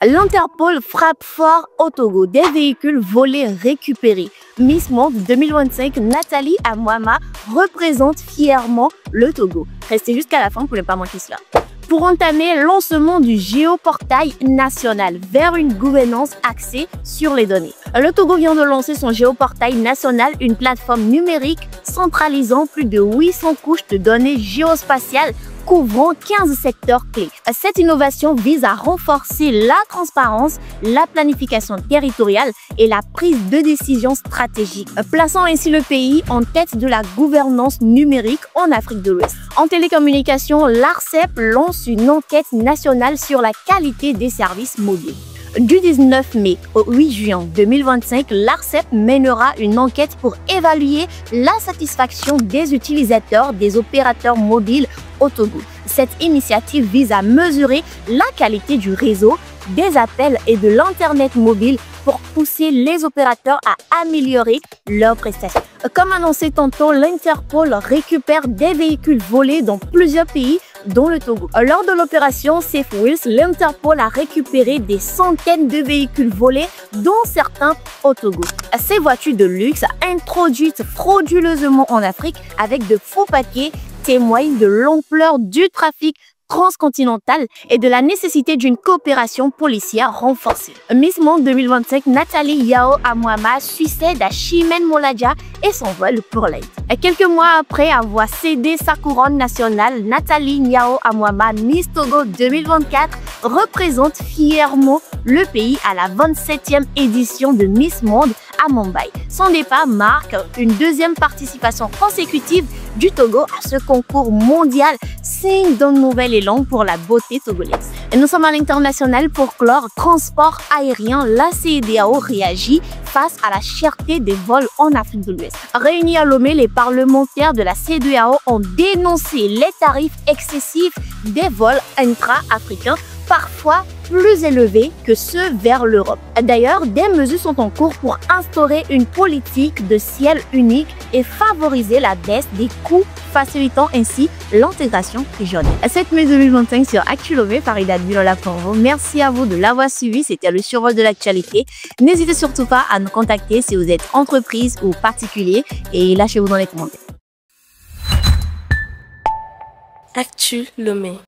L'Interpol frappe fort au Togo, des véhicules volés récupérés. Miss Monde 2025, Nathalie Amouama représente fièrement le Togo. Restez jusqu'à la fin pour ne pas manquer cela. Pour entamer le lancement du géoportail national vers une gouvernance axée sur les données. Le Togo vient de lancer son géoportail national, une plateforme numérique centralisant plus de 800 couches de données géospatiales couvrant 15 secteurs clés. Cette innovation vise à renforcer la transparence, la planification territoriale et la prise de décision stratégique, plaçant ainsi le pays en tête de la gouvernance numérique en Afrique de l'Ouest. En télécommunication, l'ARCEP lance une enquête nationale sur la qualité des services mobiles. Du 19 mai au 8 juin 2025, l'ARCEP mènera une enquête pour évaluer la satisfaction des utilisateurs des opérateurs mobiles au Togo. Cette initiative vise à mesurer la qualité du réseau, des appels et de l'Internet mobile pour pousser les opérateurs à améliorer leurs prestations. Comme annoncé tantôt, l'Interpol récupère des véhicules volés dans plusieurs pays, dont le Togo. Lors de l'opération Safe Wheels, l'Interpol a récupéré des centaines de véhicules volés, dont certains au Togo. Ces voitures de luxe introduites frauduleusement en Afrique avec de faux papiers témoignent de l'ampleur du trafic transcontinental et de la nécessité d'une coopération policière renforcée. Miss Monde 2025, Nathalie Yao Amouama succède à Chimène Moladja et s'envole pour l'aide. Quelques mois après avoir cédé sa couronne nationale, Nathalie Yao Amouama, Miss Togo 2024, représente fièrement le pays à la 27e édition de Miss Monde à Mumbai. Son départ marque une deuxième participation consécutive du Togo à ce concours mondial, signe d'un nouvel élan pour la beauté togolaise. Et nous sommes à l'international pour clore transport aérien. La CEDEAO réagit face à la cherté des vols en Afrique de l'Ouest. Réunis à Lomé, les parlementaires de la CEDEAO ont dénoncé les tarifs excessifs des vols intra-africains, parfois plus élevés que ceux vers l'Europe. D'ailleurs, des mesures sont en cours pour instaurer une politique de ciel unique et favoriser la baisse des coûts, facilitant ainsi l'intégration régionale. Cette mai 2025 sur Actu Lomé, Farida Bilola pour vous. Merci à vous de l'avoir suivi. C'était le survol de l'actualité. N'hésitez surtout pas à nous contacter si vous êtes entreprise ou particulier et lâchez-vous dans les commentaires. Actu Lomé.